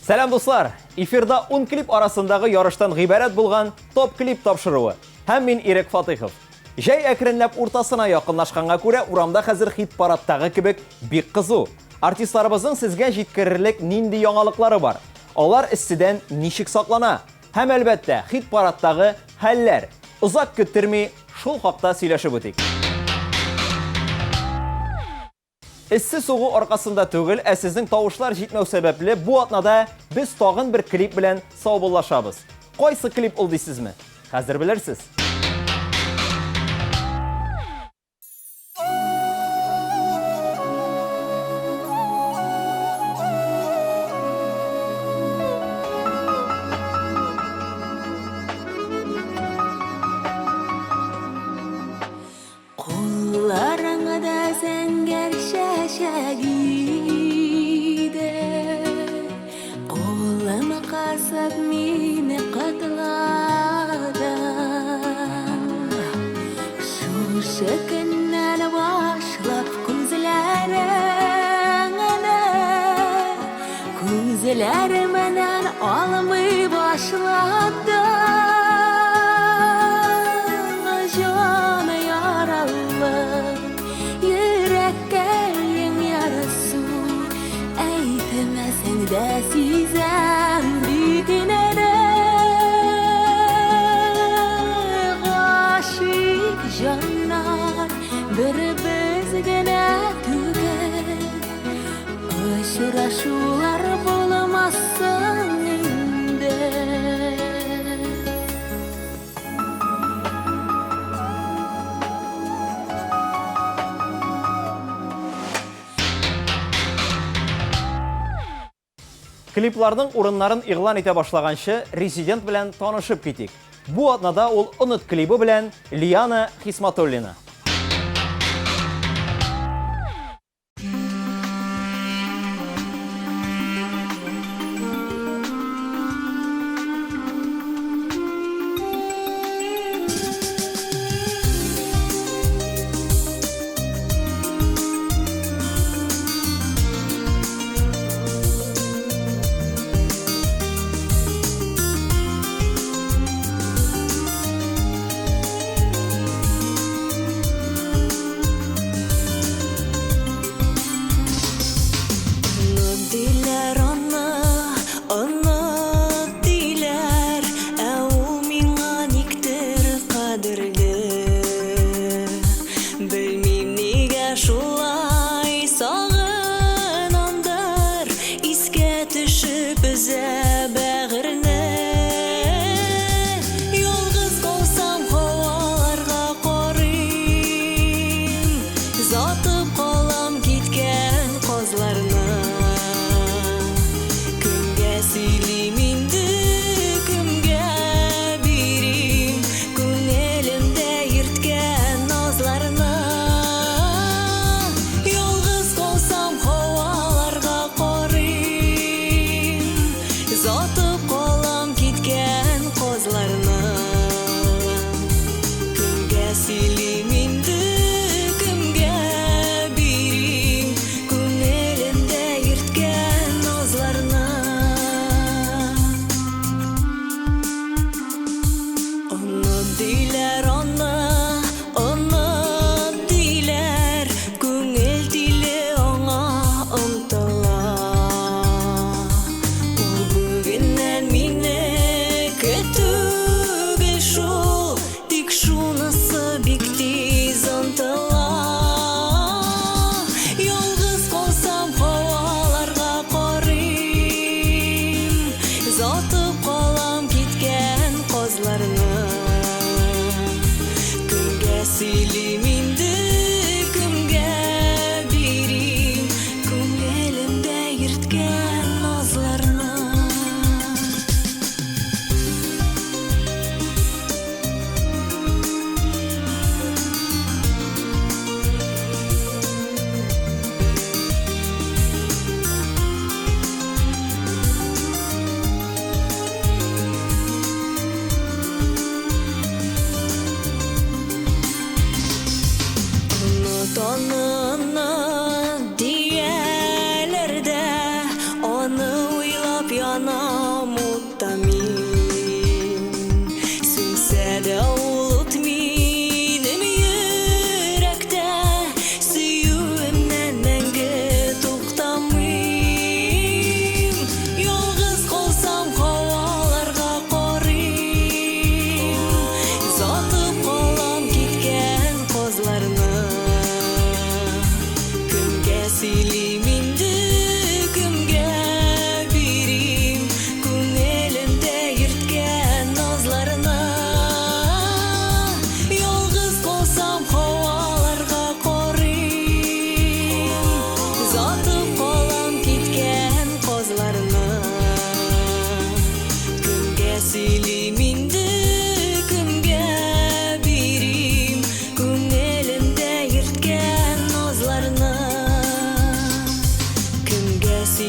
Сәлам дуслар! Эфирда 10 клип арасындагы ярыштан гыйбарәт булган топ клип тапшыруы. Һәм мин Ирек Фатыйхов. Җәй әкренләп уртасына якынлашканга күрә, урамда хәзер хит-парадтагы кебек бик кызу. Артистларыбызның сезгә җиткерерлек нинди яңалыклары бар? Алар истедән ничек саклана? Һәм әлбәттә, хит-парадтагы хәлләр. Узак көттерми шул хакта сөйләшеп үтик. Эссе сугу аркасында түгел, ә сезнең тавышлар җитмәү сәбәпле бу атнада без тагын бер клип белән саубуллашабыз. Кайсы клип ул дисезме? Хәзер белерсез. Gözlerimden almayı başladı. Canı yaralı, yüreğin yarası. Eytemezsen de sizem bitinere. Aşık canlar bir bezgene tüger. Aşıraşular bulamazsın inde. Клипларның урыннарын игълан итә башлаганчы Резидент белән танышып китик. Бу атнада ул Онут клибы белән Лиана Хисматуллина.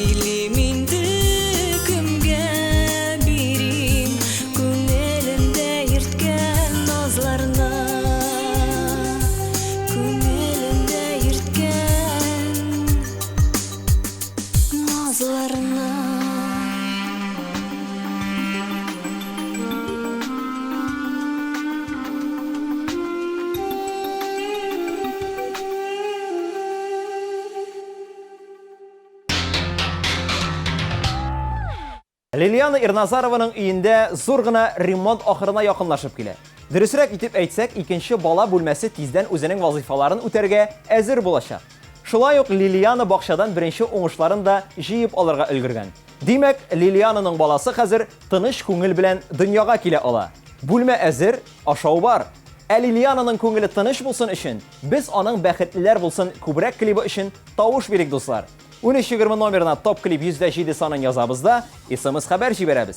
Dilim indi kimge birim Күңелемдә йөрткән назларны Күңелемдә йөрткән назларны Лилияна Ирназарованың өендә зур гына ремонт ахырына якынлашып килә. Дөресрәк итеп әйтсәк, икенче бала бүлмәсе тиздән үзенең вазифаларын үтәргә әзер булачак. Шулай ук Лилияна бакчадан беренче уңышларын да җыеп алырга өлгергән. Димәк, Лилиянаның баласы хәзер тыныч күңел белән дөньяга килә ала. Бүлмә әзер, ашау бар. Ә Лилиянаның күңеле тыныч булсын өчен, без аның бәхетлеләр булсын күбрәк клибы өчен тавыш бирик дуслар. 13:20 номерына топ клип 107 санын язабыз да, SMS хәбәр җибәрәбез.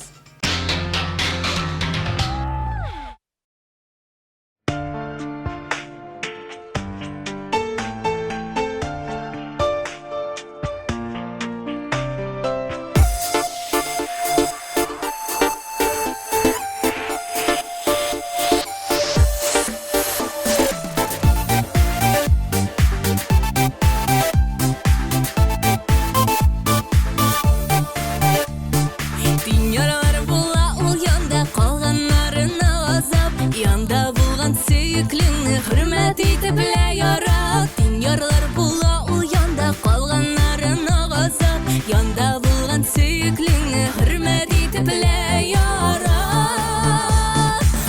Дөньялар була ул янда калганнарына азап Янда булган сөеклеңне хөрмәт итеп лә ярат Дөньялар була ул янда калганнарына азап Янда булган сөеклеңне хөрмәт итеп лә ярат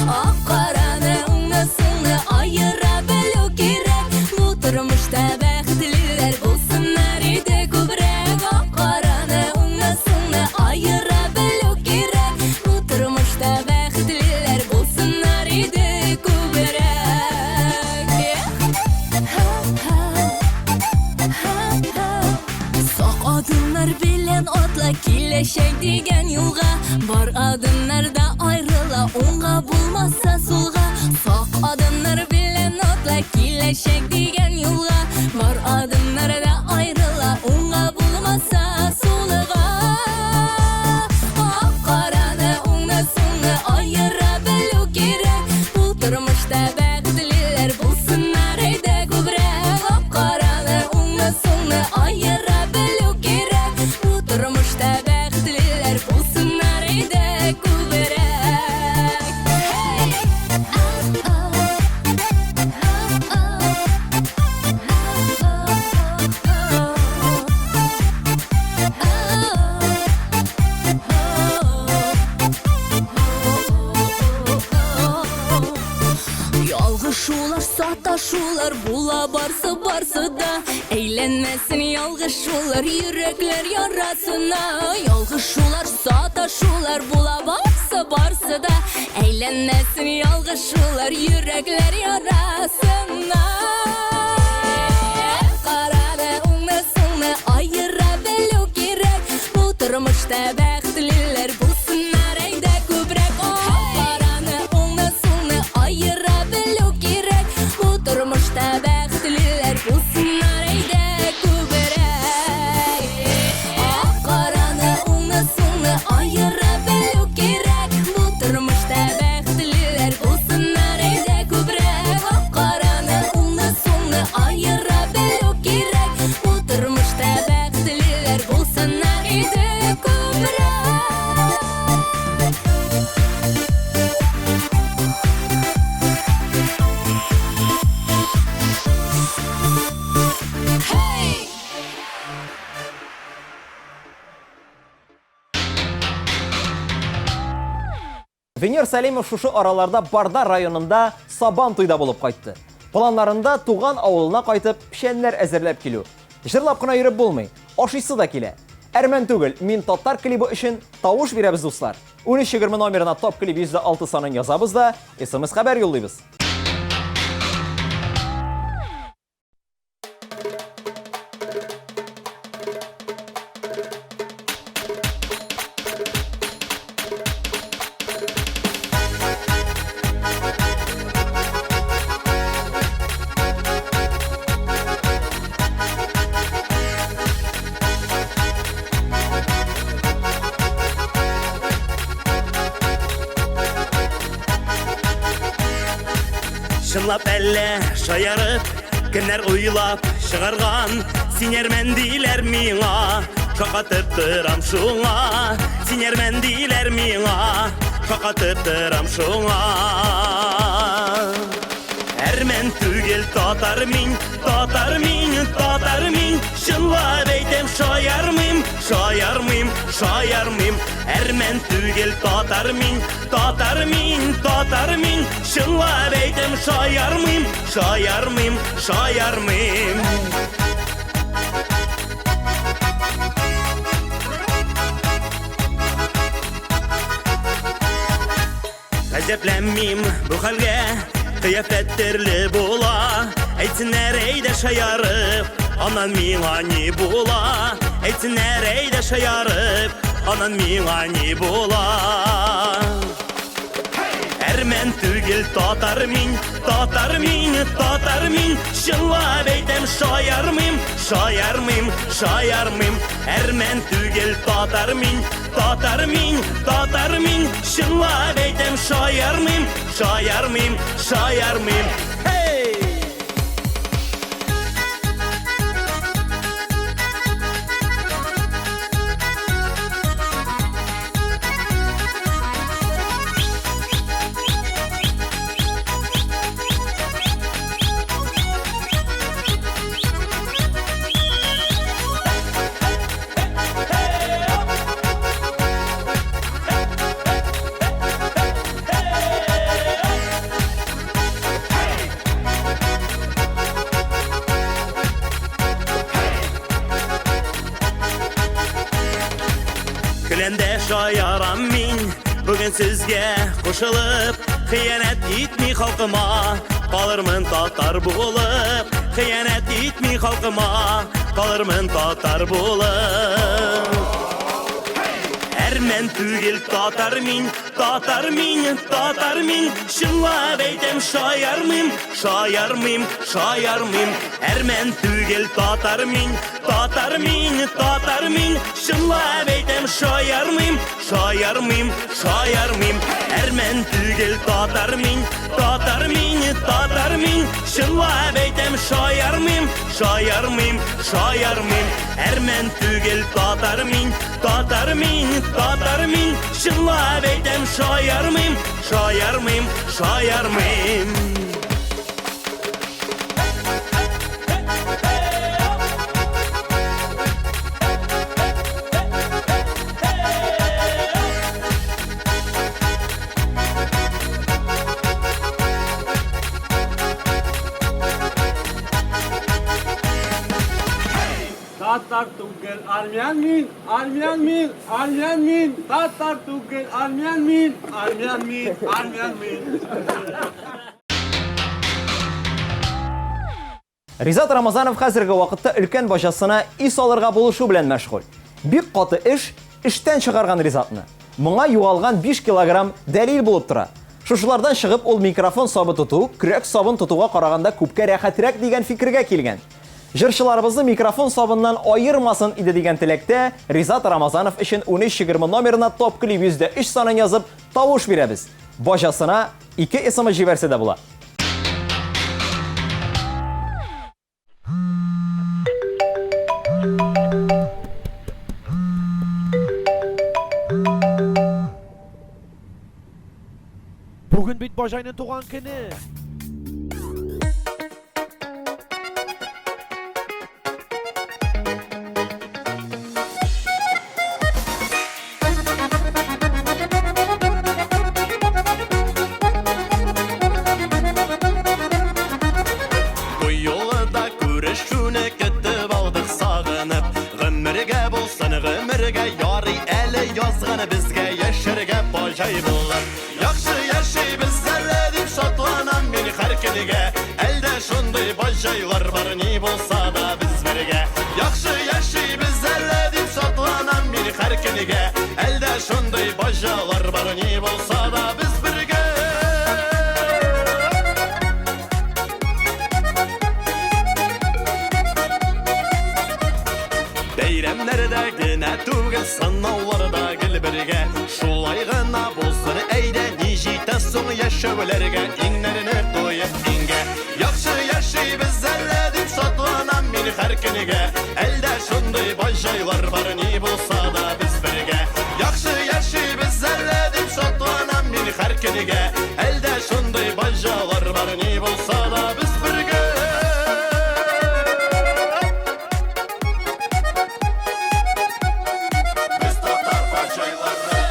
Ак-караны уңысыңны аера белү кирәк Бу тормышта бәхетлеләр булсыннар иде күбрәк Ак-караны уңысыңны аера белү кирәк Бу тормышта бәхетлеләр булсыннар иде күбрәк Сак адымнар белән атла киләчәк дигән юлга Бар адымнарда аерыла уңга булмаса сулга Сак адымнар белән атла киләчәк дигән юлга Бар адымнарда аерыла уңга булмаса сулга Ак-караны уңысыңны аера белү кирәк Бу тормышта бәхетлеләр булсыннар иде күбрәк Ак-караны уңысыңны аера белү кирәк Бу тормышта бәхетлеләр булсыннар иде күбрәк Ялгышулар, саташулар була барсы да Әйләнмәсен ялгышулар йөрәкләр ярасына Ялгышулар, саташулар була барсы да Әйләнмәсен ялгышулар йөрәкләр ярасына Карады уңысыңны аера белү кирәк Бу тормышта бәхетлеләр булсыннар әйдә күбрәк Караны уңысыңны аера белү кирәк Бу тормышта бәхетлеләр булсыннар әйдә күбрәк Караны уңысыңны аера белү кирәк Бу тормышта бәхетлеләр булсыннар әйдә күбрәк Караны уңысыңны аера белү кирәк Бу тормышта бәхетлеләр булсыннар әйдә күбрәк Венер Сәлимов шушы араларда Бардар районында Сабан туйда булып кайтты. Планнарында туган авылына кайтып, пешәннәр әзерләп килү. Җырлап кына йөреп булмый, ашыйсы да килә. Әрмән түгел, мин татар клибы өчен тавыш бирәбез дуслар. 13:20 номерына топ клип 106 санын язабыз да, SMS хәбәр юллыйбыз. Шынлап әллә шаярып, кемнәр уйлап шығарған, сенермен дейлер миңа, шақатып тұрам шуңа, сенермен дейлер миңа, шақатып тұрам шуңа. Әрмен түгел татар мин, шынлап әйтем шаярмыйм, әрмен түгел татар мин, шынлап әйтем шаярмыйм. Ғәҗәпләнмим бу хәлгә, кыяфәт төрле була, әйтсеннәр әйдә шаярып, анан миңа ни була, әйтсеннәр әйдә шаярып, анан миңа ни була. Әрмен түгел татар мин, шынлап әйтем шаярмыйм, әрмен түгел татар мин, шынлап әйтем шаярмыйм. Hey! Külende şayarım min, bugün sizge koşulup, Hıyanet etmi halkıma, kalırmın tatar bulup, Hıyanet etmi halkıma, kalırmın tatar bulup. Әрмен түгел татар мин, шынлап әйтем шаярмыйм, әрмен түгел татар мин, шынлап әйтем шаярмыйм, әрмен түгел татар мин, шынлап әйтем шаярмыйм, әрмен түгел татар мин, şınlap eytem şayarmıyım. Tatar tugel Armian min, Tatar tugel Armian min. Ризат Рамазанов хәзерге вакытта өлкән башасына ис алырга булышу белән мәшгуль. Бик каты эштән чыгарган Ризатны. Моңа югалган 5 килограмм дәлил булып тора. Шушылардан чыгып ул микрофон сабы тоту, көрәк сабын тотуга караганда күпкә рәхәтрәк дигән фикергә килгән. Җырчыларыбызны микрофон сабыннан аермасын иде дигән теләктә Ризат Рамазанов өчен 1320 номерына топ клип %3 санын язып тавыш бирәбез. Башасына 2 SMS җибәрсә дә була. Bugün bit bajayının tuğan kını. Bu yolda görüşünü ketib aldık sağınıp, Gümürge bulsun gümürge, yari eli yazgını bizge, Yeşirge bajay bulur. Yaxşı yaşay bizlerle dip şatlanan beni herkelige, Elde şunday bajaylar var ni bulsa da bizlerge. Yaxşı yaşay bizlerle dip şatlanan beni herkelige, Elde şunday bajaylar var ni bulsa da bizlerge. Beyramlarda gına tugul, sanavlarda gel birge, Şulay gına bulsun eyde, Nijite son yaşavlarga, İnlerini koyup inge. kiniga. Elde şunday bajaylar var ni bulsa da biz birge. Yaxşı yaşaybiz zerledim şatlanam min her kiniga. Elde şunday bajalar var ni bulsa da biz birge. Biz tatar bajaylarni.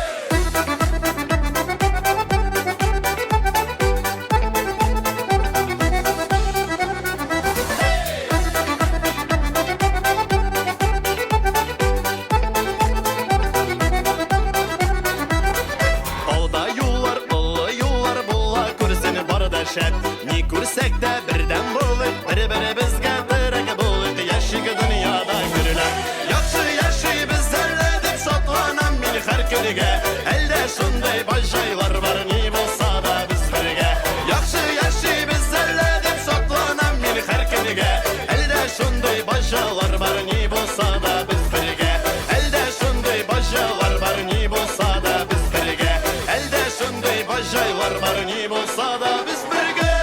Alda yollar bulla kursini barda şep. Ni kursek de birden bulut, biri bizge direk bulut. Yaşık dünyada gürüler. Yaxşı yaşay biz zerledim şatlanam min her kürge. Elde şunday bajaylar var ni bulsa da biz birge. Yaxşı yaşay biz zerledim şatlanam min her kürge. Elde şunday bajalar var ni bulsa da biz birge. Elde şunday bajalar var ni bulsa da biz birge. Elde şunday bajaylar var ni bulsa da biz birge.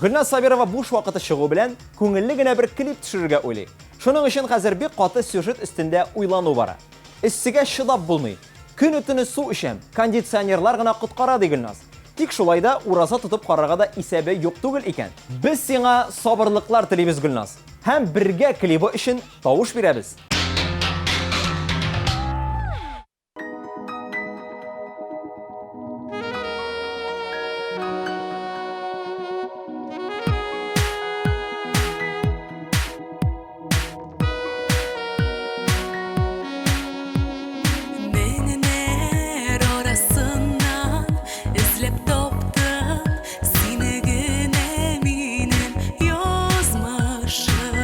Gülnaz Sabirova boş vaqti шығу белән күңелле генә бер клип төшерергә уйлый. Шуның өчен хәзер бик каты сюжет өстендә уйлану бара. Иссегә чыдап булмый. Көн үтене су эчәм, кондиционерлар гына коткара ди Гөлназ. Тик шулай да ураза тотып карарга да исәбе юк түгел икән. Без сиңа сабырлыклар телибез Гөлназ. Һәм бергә клибы өчен тавыш бирәбез. Menler arasından izlep toptum seni gene benim yazmışım.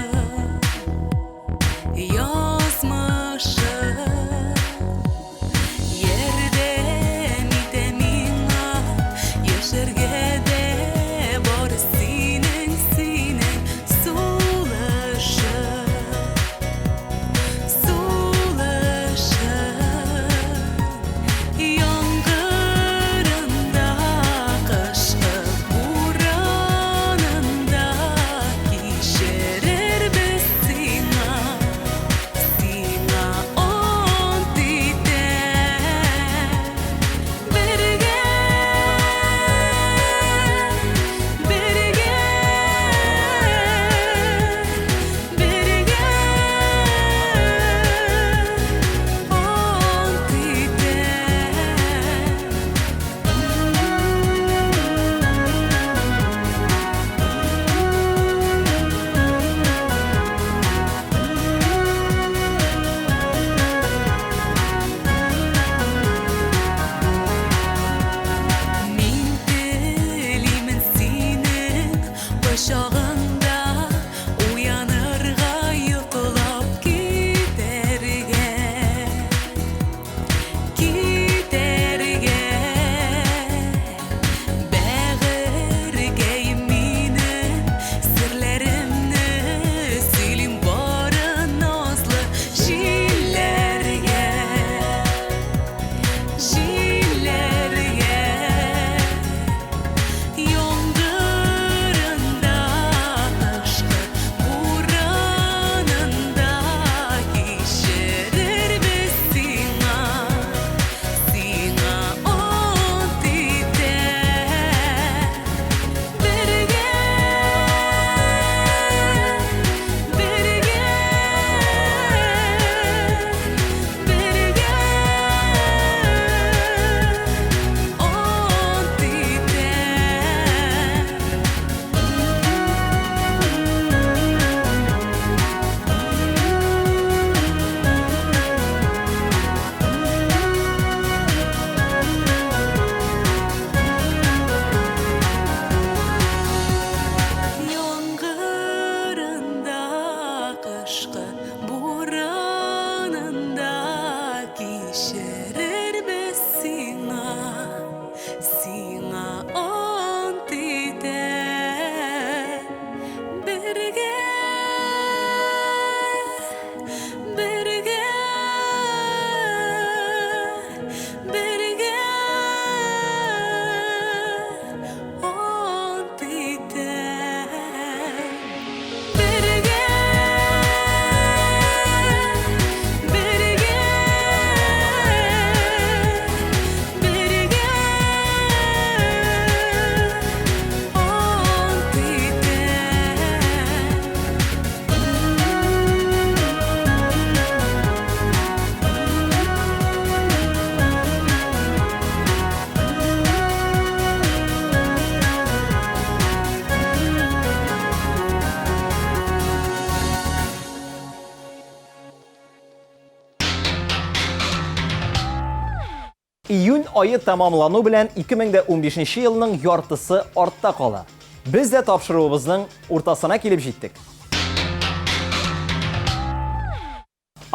Июнь айы тамамлану белән 2015 елның яртысы артта кала. Без дә тапшыруыбызның уртасына килеп җиттек.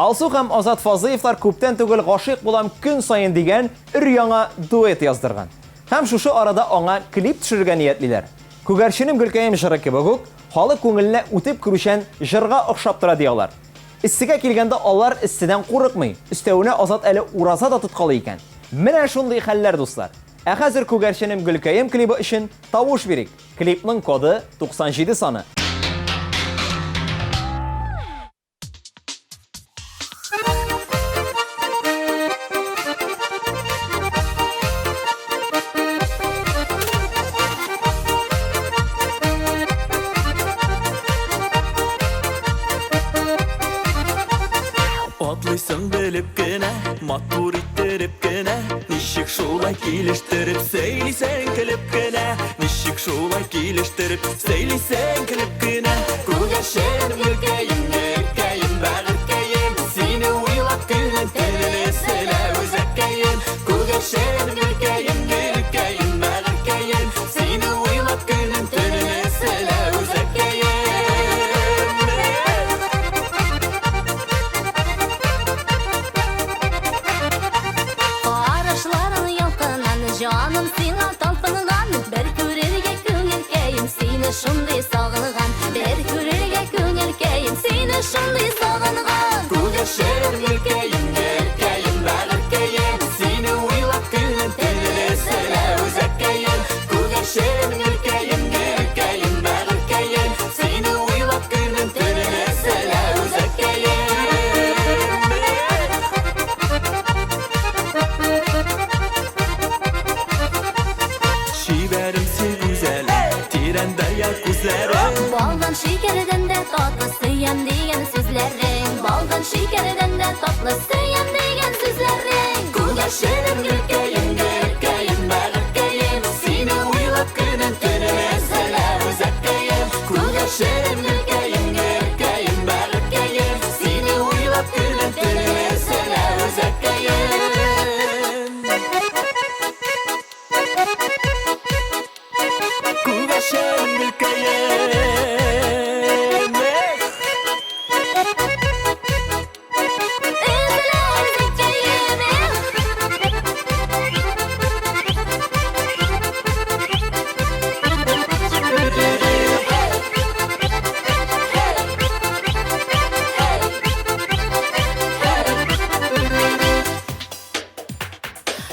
Алсу һәм Азат Фазыевлар күптән түгел гашыйк булам көн сайын дигән өр-яңа дуэт яздырган. Һәм шушы арада аңа клип төшерергә ниятлиләр. Күгәрченем Гөлкәем җыры кебек үк, халык күңеленә үтеп күрүчән җырга охшап тора диялар. Истегә килгәндә алар истедән курыкмый, өстәвенә Азат әле ураза да тоткалы икән. Менә шундый хәлләр, дуслар. Ә хәзер Күгәрченем Гөлкәем клибы өчен тавыш бирик. Клипның коды 97 саны. Атлыйсың белеп кенә, матур иттереп кенә, ничек шулай килештереп сөйлисең көлеп кенә, ничек шулай килештереп сөйлисең көлеп кенә. Күгәрченем Гөлкәем, Гөлкәем, бәгыркәем, сине уйлап көнен төнне сөйлә үзәккәем. Күгәрченем Гөлкәем, Гөлкәем, бәгыркәем, сине уйлап көнен төнне сөйлә үзәккәем. Canım sina talpınılan, bir körerge köngülkeyim, seni şunday sağınıgan. Bir körerge köngülkeyim, seni şunday sağınıgan. Күгәрченем Гөлкәем, Гөлкәем, бәгыркәем, сине уйлап көнен төнне сөйлә үзәккәем. Күгәрченем Гөлкәем, Гөлкәем, бәгыркәем, сине уйлап көнен төнне сөйлә үзәккәем. Şiverimsin güzelim, tirende yak güzelim. Baldan şekerden de tatlısıyım diyen sözlerin. Baldan şekerden de tatlısıyım diyen sözlerin. Күгәрченем Гөлкәем, Гөлкәем, бәгыркәем, сине уйлап көнен төнне сөйлә үзәккәем. Күгәрченем Гөлкәем, Гөлкәем, бәгыркәем, сине уйлап көнен төнне сөйлә үзәккәем. Күгәрченем Гөлкәем.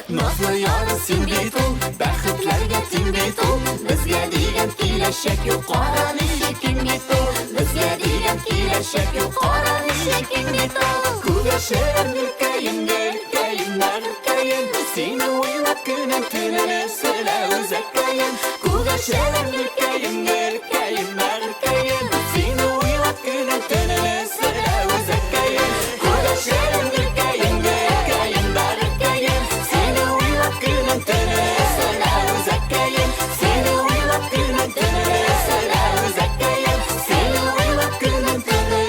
Nazlı yarın син бит ул, бәхетләргә тиң бит ул. Безгә дигән киләчәк юк, кара ничек киң бит ул. Безгә дигән киләчәк юк, кара ничек киң бит ул. Күгәрченем Гөлкәем, Гөлкәем, бәгыркәем, сине уйлап көнен төнне сөйлә үзәккәем. Күгәрченем Гөлкәем, Гөлкәем, бәгыркәем, сине уйлап көнен төнне сөйлә үзәккәем. Күгәрченем Гөлкәем, Гөлкәем, бәгыркәем, сине уйлап көнен төнне сөйлә үзәккәем. Сине уйлап көнен төнне сөйлә үзәккәем. Сине уйлап көнен төнне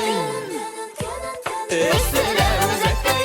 сөйлә үзәккәем.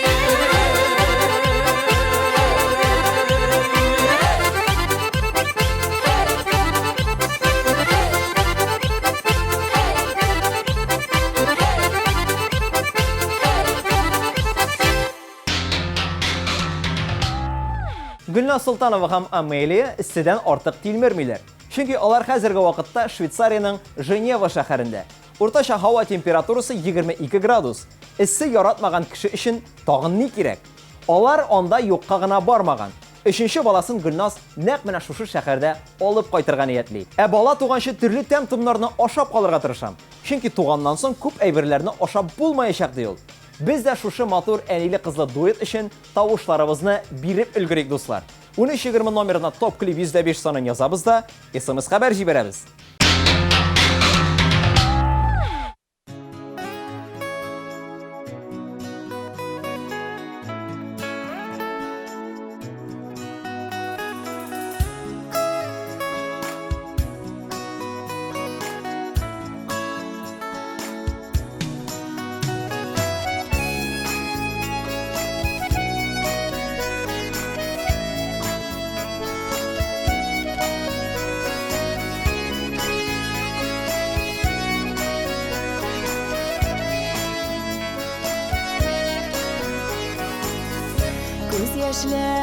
Гөлназ Солтанова һәм Амелия истедән артык тилмермиләр. Чөнки алар хәзерге вакытта Швейцариянең Женева шәһәрендә. Уртача һава температурасы 22 градус. Иссе яратмаган кеше өчен тагын ни кирәк? Алар анда юкка гына бармаган. Өченче баласын Гөлназ нәкъ менә шушы шәһәрдә алып кайтырга ниятли. Ә бала туганчы төрле тәм-томнарны ашап калырга тырышам. Чөнки туганнан соң күп әйберләрне ашап булмаячак ди ул. Biz də şuşu матур әниле кызлы дуэт өчен тавышларыбызны биреп өлгерик, дуслар. 1320 номерына топ клип 105 санын язабыз да, SMS хәбәр җибәрәбез.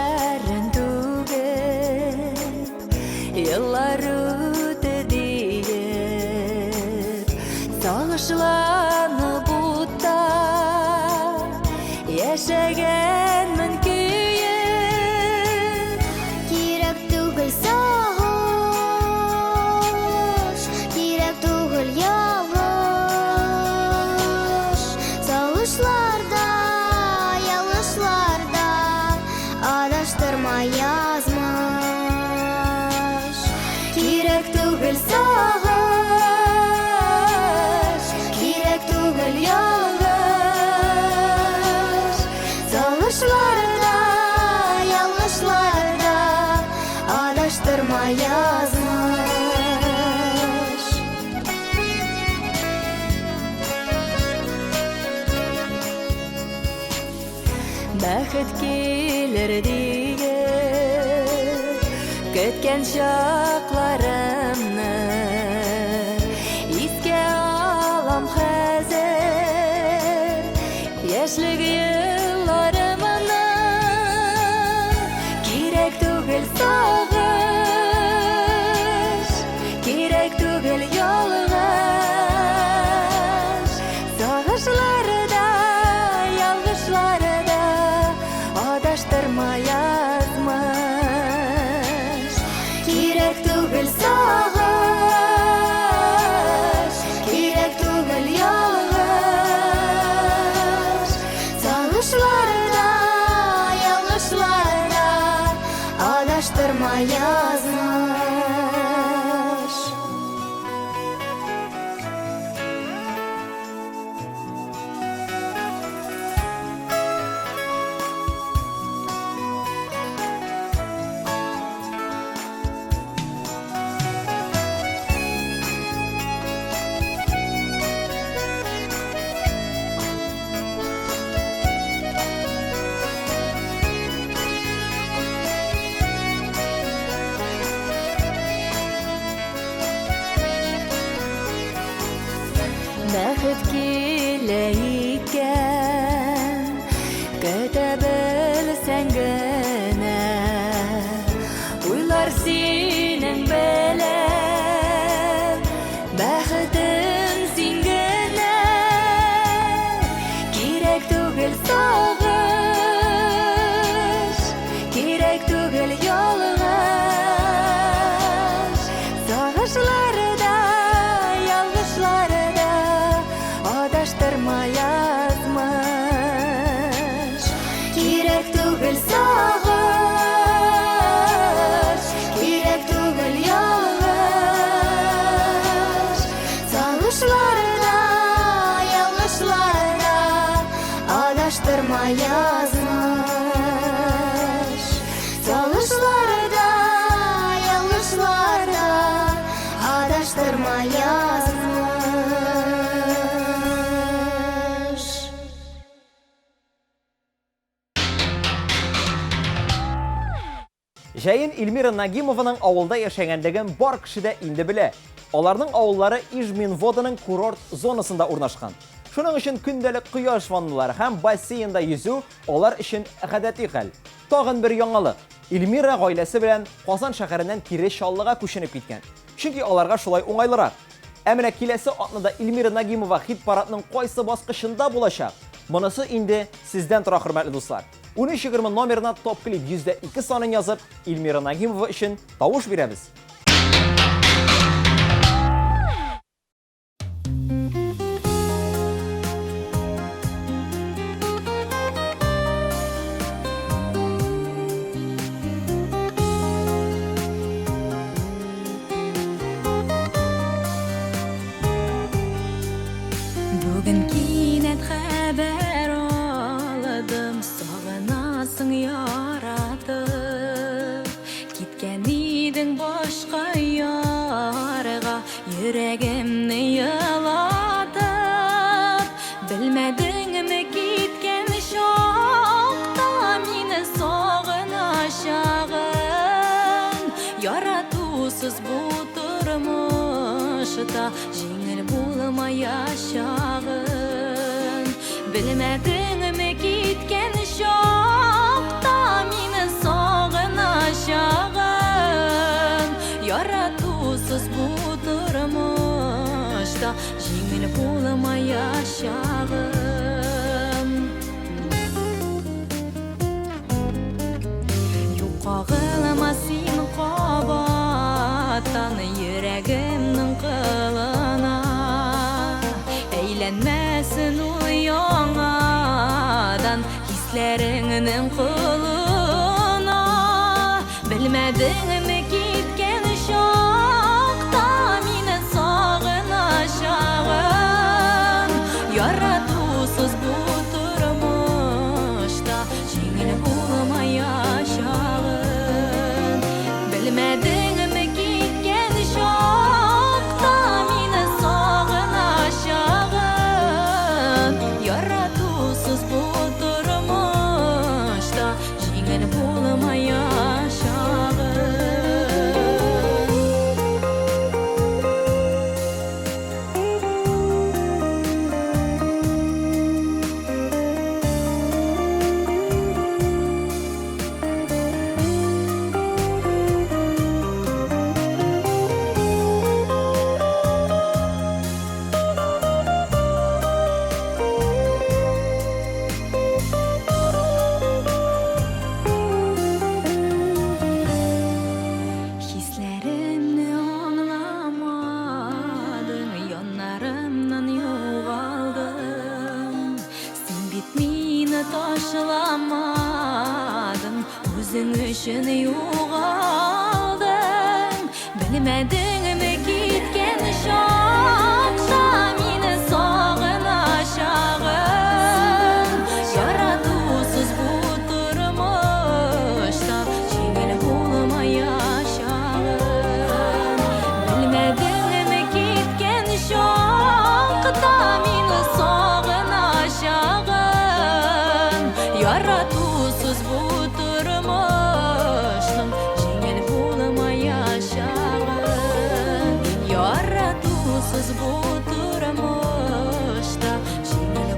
gözlerin tügüp yıllar ötü deyip sağışlanıp utta yaşaganman kuyup Керек түгіл сағыш, керек түгіл ялғыш. Сағышларда, ялғышларда адаштырма язмыш. Керек түгіл сағыш, керек түгіл ялғыш. Сағышларда, ялғышларда адаштырма язмыш. Бәхет келер дейіп көткен шақларымны еске алам хәзер яшьлек йылларымны керек түгел сагыш керек түгел ялгыш сагышларда ялгышларда адаштырма язмыш керек түгел сагыш керек түгел ялгыш Сағышларда, ялғышларда адаштырма язмыш. Бәхет килә икән, көтә белсәң генә, уйлар синең белән, бәхетең син генә, кирәк түгел сагыш, кирәк түгел ялгыш, сагышларда, ялгышларда адаштырма язмыш Керек түгіл сағыш, керек түгіл ялғыш. Сағышларда, ялғышларда адаштырма язмыш. Сағышларда, ялғышларда адаштырма язмыш. Жәйін Эльмира Нагимованың ауылда яшәгәнлеген бар кеше дә инде белә. Аларның авыллары Ижмин-Воданың курорт зонасында урнашкан. Шуның өчен көндәлек кояш ванналары һәм бассейнда yüзү алар өчен гадәти хәл. Тагын бер яңалык. Эльмира гаиләсе белән Казан шәһәреннән кире Чаллыга күченеп киткән. Чөнки аларга шулай уңайлырак. Ә менә киләсе атнада Эльмира Нагимова хит парадның кайсы баскычында булачак? Монысы инде сездән тора, хөрмәтле дуслар. 13:20 номерына топ клип %2 санын язып, Эльмира Нагимова өчен тавыш бирәбез. Бүген кинәт хәбәр алдым, сагынасың яратып. Киткән идең башка ярга, йөрәгемне ялатып. Белмәдеңме киткән чакта мине сагынашагын. Яратусыз бу тормышта җиңел булмаячагын. Bilmedin mi gitken şokta mine жеңіл болмаяшағым. Юқағылама сен қабаттан жүрегімнің қылына, әйленмәсін ұяңадан хислеріңнің құлына. Білмәдің ме кеткен шақта мені сағынашағым. Яратусыз бұл тұрмышта жеңіл болмаяшағым. Білмәдің ме кеткен шақта мені сағынашағым. Яратусыз бұл тұрмышта жеңіл болмаяшағым. Hislerimni anlamadın, yanlarımdan yoğaldın. Sen bitmini taşlamadın, özün üçün yoğaldın. Bilmedin mi gitken şakta meni sağınashağım. Yaratusuz bu turmuşta jengil bolmayashağım. Bilmedin mi gitken şakta meni sağınashağım. Yaratusuz bu turmuşta jengil bolmayashağım. Yaratusuz bu turmuşta jengil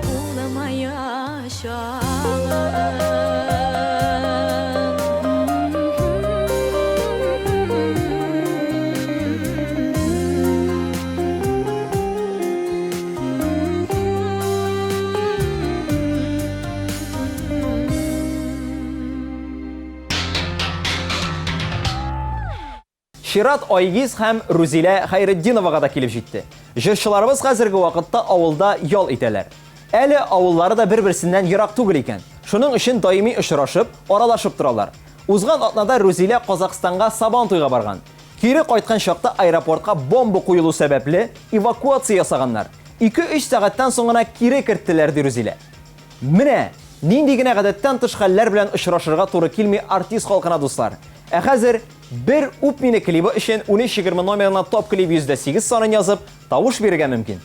Шират Айгиз һәм Рузилә Хайретдиновага да килеп җитте. Җырчыларыбыз хәзерге вакытта авылда ял итәләр. Әле авыллары да бер-берсеннән ерак түгел икән. Шуның өчен даими очрашып, аралашып торалар. Узган атнада Рузилә Казакъстанга Сабан туйга барган. Кире кайткан чакта аэропортка бомба куелу сәбәпле эвакуация ясаганнар. 2-3 сәгатьтән соң гына кире керттеләр ди Рузилә. Менә нинди генә гадәттән тыш хәлләр белән очрашырга туры килми артист халкына дуслар. Ә хәзер bir Up Mini клибы өчен 1320 номерына топ клип 8 санын язып, тавыш бирергә мөмкин.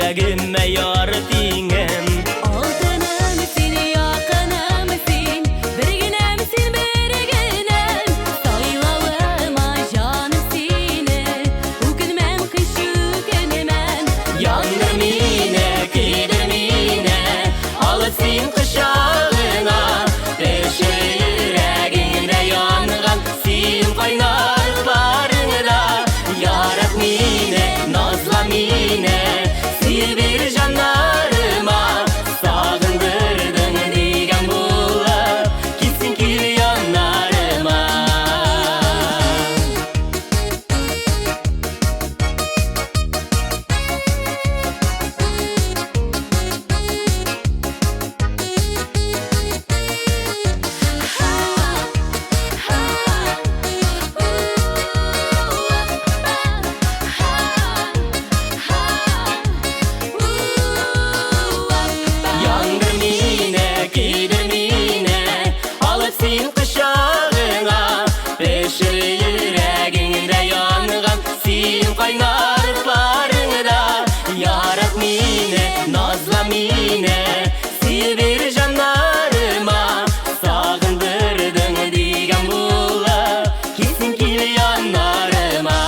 Yüreğime yar dingen Altınımsın, yakınımsın, birginimsin, birginem. Saylavıma canımsın, bugün ben kışıkınım. Yandım yine, gidim yine Alırsın kışağına Beşir yüreğine yangan Sin kaynarlarına Yarak mine, nazlam mine Sil bir canlarıma Sağındırdın digen bula Gitsin ki yanlarıma Yandım yine, gidim yine Alırsın kışağına Beşir yüreğinde yangan Sin kaynarlarına Yarak mine, nazlam mine Sil bir canlarıma Sağındırdın digen bula Gitsin ki yanlarıma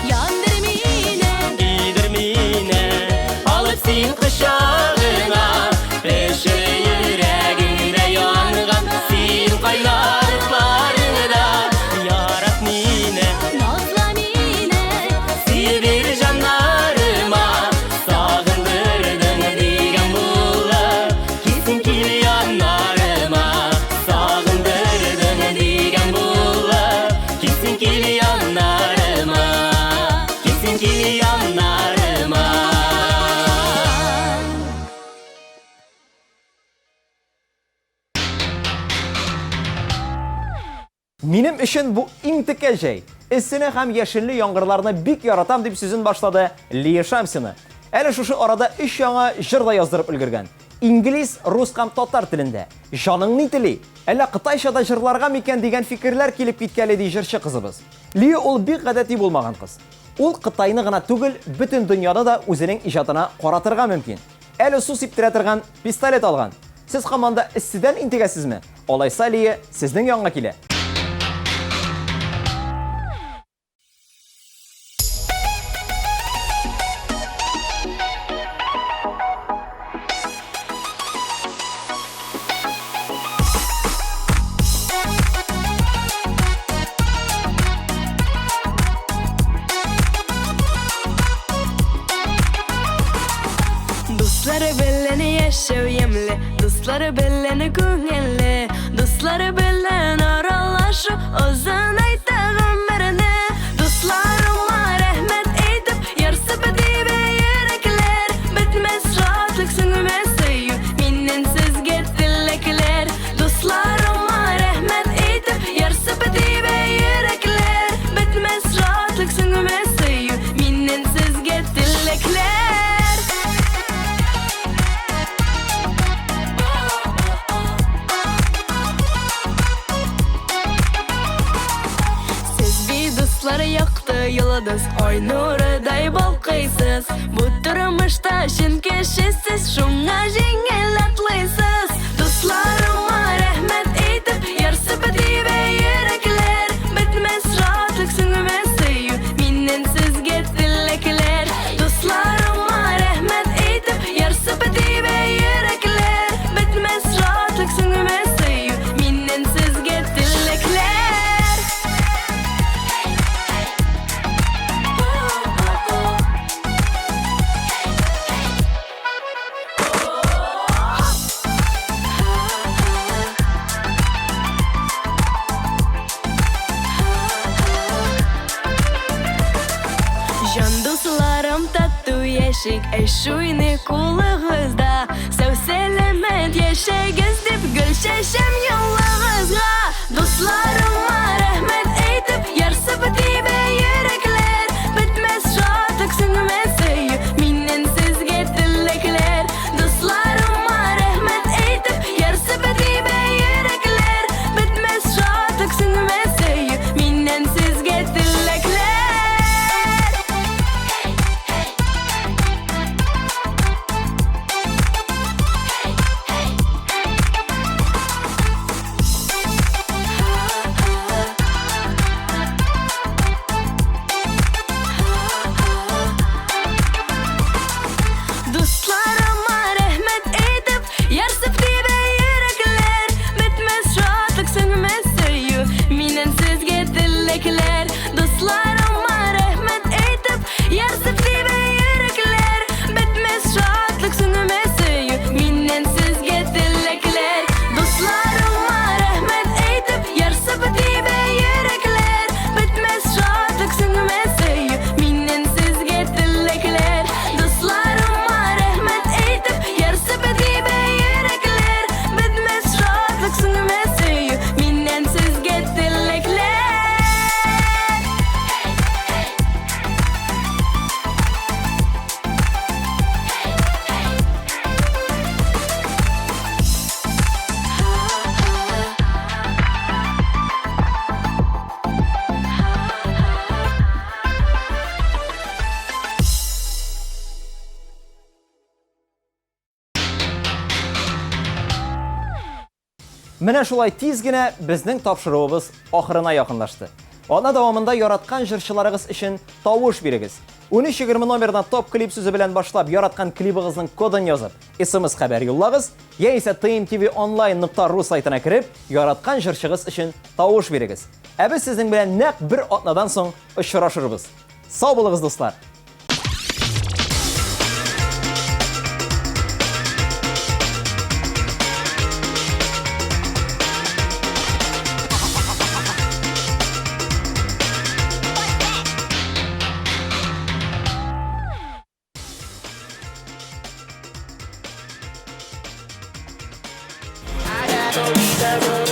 Yandım yine, Gidim yine Alırsın kışağına Beşir yüreğinde yangan Sin kaynarlarına Yarak mine, nazlan yine. sil bir canlarıma Sağındırdın digen bula Gitsin ki yanlarıma Sağındırdın digen bula Gitsin ki yanlarıma Gitsin ki yanlarıma Benim için bu intikal şey. Issini hem yeşilli yağmurlarını bik yaratam dip sözün başladı Liye Şamsini. Әлі шушы arada 3 яңа жыр да яздырып өлгергән. İngiliz, Rus һәм татар телендә. Жаның ни тели? Әллә Кытайчада җырларга микән дигән фикерләр килеп киткәле ди җырчы кызыбыз. Лия ул бик гадәти булмаган кыз. Ул Кытайны гына түгел, бөтен дөньяда да үзенең иҗатына каратырга мөмкин. Әле су сиптерә торган пистолет алган. Сез команда иссидән интегәсезме? Алайса Лия сезнең янга килә. Dostları belleni yaşav yemli, dostları belleni көңелле, dostları bellen aralaşıp özün aytağım birine. Dostlarıma rahmet eytip yarısı bitibe yürekler, bitmez rahatlık süngüme söyü minnen sizge dilekler. Dostlarıma rahmet eytip yarısı bitibe yürekler, bitmez rahatlık süngüme söyü minnen sizge dilekler. Dostları yaktı yıldız, ay nuruday balkıysız. Bu durmuşta şin kişisiz, şuna jengel atlaysız. Dostlarıma rahmet eytip, yarısı bitibe yürekler, bitmez rahatlık süngüme söyü minnen sizge dilekler. Dostlarıma rahmet eytip, yarısı bitibe yürekler, bitmez rahatlık süngüme söyü minnen sizge dilekler. Can dostlarım tatlı yeşik, eşuyni kulağızda. Sev selamet yaşayız dip, gül çeşem yollarızga. Dostlarıma rahmet eytip, yarısı bitibe yürekler, bitmez rahatlık süngüme söyü minnen sizge dilekler. Dostlarıma rahmet eytip, yarısı bitibe yürekler, bitmez rahatlık süngüme söyü minnen sizge dilekler. Dostlarıma rahmet edip yarsıp dibe yürekler bitmez şadlık sönmez söyü minen sizge dilekler dostlarıma rahmet edip yarsıp dibe yürekler bitmez şadlık sönmez söyü minen sizge dilekler dostlarıma rahmet edip yarsıp dibe yürekler bitmez şadlık sönmez söyü minen sizge dilekler dostlarıma rahmet edip yarsıp dibe yürekler bitmez şadlık sönmez söyü minen sizge dilekler Менә шулай тиз генә безнең тапшыруыбыз ахырына якынлашты. Ана дәвамында яраткан җырчыларыгыз өчен тавыш бирегез. 13:20 номердан топ клип сүзе белән башлап яраткан клибыгызның кодын язып, SMS хәбәр юллагыз, яисә tmtvonline.ru сайтына кирип, яраткан җырчыгыз өчен тавыш бирегез. Ә без сезнең белән нәкъ бер атнадан соң очрашырбыз. Сау булыгыз, дуслар. Never